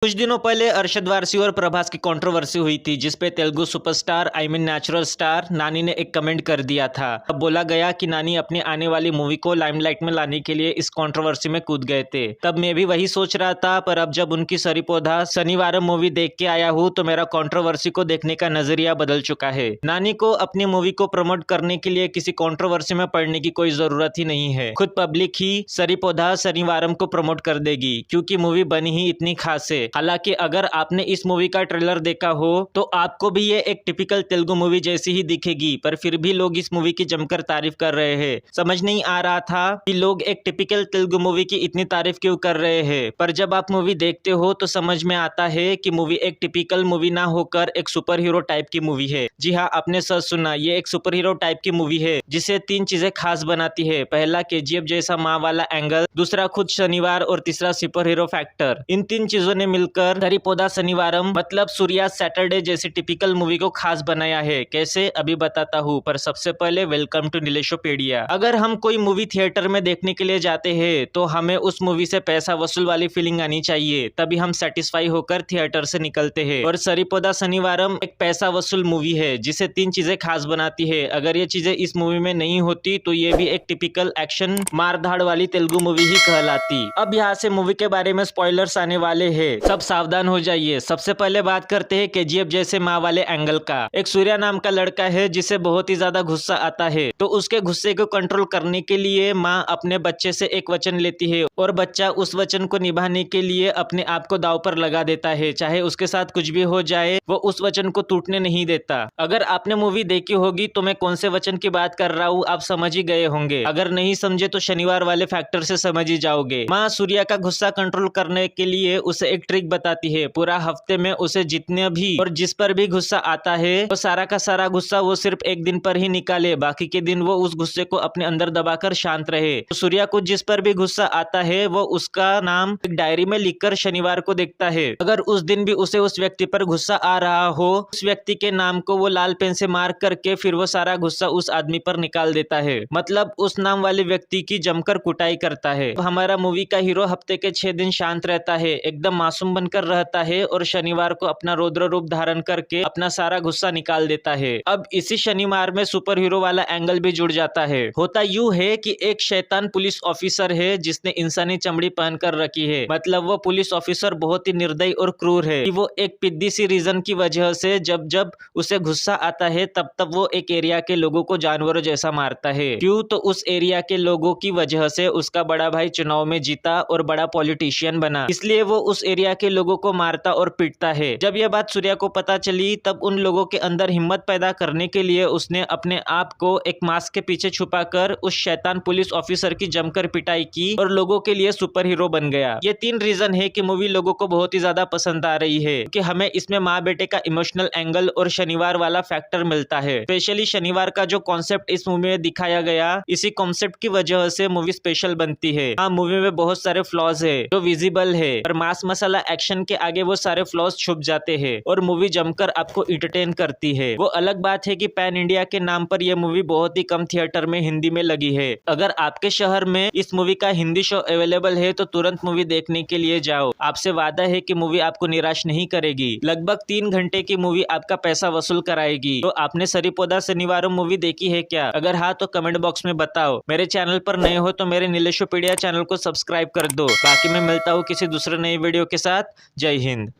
कुछ दिनों पहले अरशद वारसी और प्रभास की कंट्रोवर्सी हुई थी, जिसपे तेलुगु सुपरस्टार नेचुरल स्टार नानी ने एक कमेंट कर दिया था। अब बोला गया कि नानी अपनी आने वाली मूवी को लाइमलाइट में लाने के लिए इस कंट्रोवर्सी में कूद गए थे। तब मैं भी वही सोच रहा था, पर अब जब उनकी सरी पौधा शनिवार मूवी देख के आया हूँ तो मेरा कंट्रोवर्सी को देखने का नजरिया बदल चुका है। नानी को अपनी मूवी को प्रमोट करने के लिए किसी कंट्रोवर्सी में पड़ने की कोई जरूरत ही नहीं है। खुद पब्लिक ही सरी पौधा शनिवारम को प्रमोट कर देगी, क्योंकि मूवी बनी ही इतनी खास है। हालांकि अगर आपने इस मूवी का ट्रेलर देखा हो तो आपको भी ये एक टिपिकल तेलुगु मूवी जैसी ही दिखेगी, पर फिर भी लोग इस मूवी की जमकर तारीफ कर रहे हैं। समझ नहीं आ रहा था कि लोग एक टिपिकल तेलुगु मूवी की इतनी तारीफ क्यों कर रहे हैं, पर जब आप मूवी देखते हो तो समझ में आता है कि मूवी एक टिपिकल मूवी ना होकर एक सुपर हीरो टाइप की मूवी है। जी हाँ, आपने सच सुना, ये एक सुपर हीरो टाइप की मूवी है जिसे 3 चीजें खास बनाती है। पहला केजीएफ जैसा माँ वाला एंगल, दूसरा खुद शनिवार और तीसरा सुपर हीरो फैक्टर। इन 3 चीजों ने मिलकर सरीपोदा शनिवारम मतलब सूर्या सैटरडे जैसी टिपिकल मूवी को खास बनाया है। कैसे, अभी बताता हूँ, पर सबसे पहले वेलकम टू नीलेशोपेडिया। अगर हम कोई मूवी थिएटर में देखने के लिए जाते हैं तो हमें उस मूवी से पैसा वसूल वाली फीलिंग आनी चाहिए, तभी हम सेटिस्फाई होकर थिएटर से निकलते हैं। और सरीपोदा शनिवारम एक पैसा वसूल मूवी है जिसे 3 चीजें खास बनाती है। अगर ये चीजें इस मूवी में नहीं होती तो ये भी एक टिपिकल एक्शन मारधाड़ वाली तेलुगु मूवी ही कहलाती। अब यहाँ से मूवी के बारे में स्पॉयलर्स आने वाले हैं, सब सावधान हो जाइए। सबसे पहले बात करते हैं केजीएफ जैसे माँ वाले एंगल का। एक सूर्या नाम का लड़का है जिसे बहुत ही ज्यादा गुस्सा आता है, तो उसके गुस्से को कंट्रोल करने के लिए माँ अपने बच्चे से एक वचन लेती है और बच्चा उस वचन को निभाने के लिए अपने आप को दांव पर लगा देता है। चाहे उसके साथ कुछ भी हो जाए, वो उस वचन को टूटने नहीं देता। अगर आपने मूवी देखी होगी तो मैं कौन से वचन की बात कर रहा हूँ आप समझ ही गए होंगे। अगर नहीं समझे तो शनिवार वाले फैक्टर से समझ ही जाओगे। माँ सूर्या का गुस्सा कंट्रोल करने के लिए उसे एक ट्रिक बताती है। पूरा हफ्ते में उसे जितने भी और जिस पर भी गुस्सा आता है वो सारा का सारा गुस्सा वो सिर्फ एक दिन पर ही निकाले, बाकी के दिन वो उस गुस्से को अपने अंदर दबाकर शांत रहे। तो सूर्या को जिस पर भी गुस्सा आता है वो उसका नाम एक डायरी में लिखकर शनिवार को देखता है। अगर उस दिन भी उसे उस व्यक्ति पर गुस्सा आ रहा हो, उस व्यक्ति के नाम को वो लाल पेन से मार्क करके फिर वो सारा गुस्सा उस आदमी पर निकाल देता है। मतलब उस नाम वाले व्यक्ति की जमकर कुटाई करता है। तो हमारा मूवी का हीरो हफ्ते के 6 दिन शांत रहता है, एकदम मासूम बनकर रहता है और शनिवार को अपना रौद्र रूप धारण करके अपना सारा गुस्सा निकाल देता है। अब इसी शनिवार में सुपर हीरो वाला एंगल भी जुड़ जाता है। होता यूं है कि एक शैतान पुलिस ऑफिसर है जिसने इंसानी चमड़ी पहन कर रखी है। मतलब वो पुलिस ऑफिसर बहुत ही निर्दयी और क्रूर है कि वो एक पिद्दी सी रीजन की वजह से जब जब उसे गुस्सा आता है तब तब वो एक एरिया के लोगों को जानवरों जैसा मारता है। क्यों? तो उस एरिया के लोगों की वजह से उसका बड़ा भाई चुनाव में जीता और बड़ा पॉलिटिशियन बना, इसलिए वो उस एरिया के लोगों को मारता और पीटता है। जब यह बात सूर्या को पता चली तब उन लोगों के अंदर हिम्मत पैदा करने के लिए उसने अपने आप को एक मास्क के पीछे छुपाकर उस शैतान पुलिस ऑफिसर की जमकर पिटाई की और लोगों के लिए सुपर हीरो बन गया। ये 3 रीजन है कि मूवी लोगों को बहुत ही ज्यादा पसंद आ रही है, कि हमें इसमें माँ बेटे का इमोशनल एंगल और शनिवार वाला फैक्टर मिलता है। स्पेशली शनिवार का जो कॉन्सेप्ट इस मूवी में दिखाया गया, इसी कॉन्सेप्ट की वजह से मूवी स्पेशल बनती है। हाँ, मूवी में बहुत सारे फ्लॉज है जो विजिबल है, पर मास मसाला एक्शन के आगे वो सारे फ्लॉज छुप जाते हैं और मूवी जमकर आपको इंटरटेन करती है। वो अलग बात है कि पैन इंडिया के नाम पर यह मूवी बहुत ही कम थिएटर में हिंदी में लगी है। अगर आपके शहर में इस मूवी का हिंदी शो अवेलेबल है तो तुरंत मूवी देखने के लिए जाओ। आपसे वादा है कि मूवी आपको निराश नहीं करेगी। लगभग 3 घंटे की मूवी आपका पैसा वसूल कराएगी। तो आपने सरीपोदा शनिवारम मूवी देखी है क्या? अगर हाँ तो कमेंट बॉक्स में बताओ। मेरे चैनल पर नए हो तो मेरे नीलेशोपेडिया चैनल को सब्सक्राइब कर दो। बाकी मैं मिलता हूँ किसी दूसरे नई वीडियो के साथ। जय हिंद।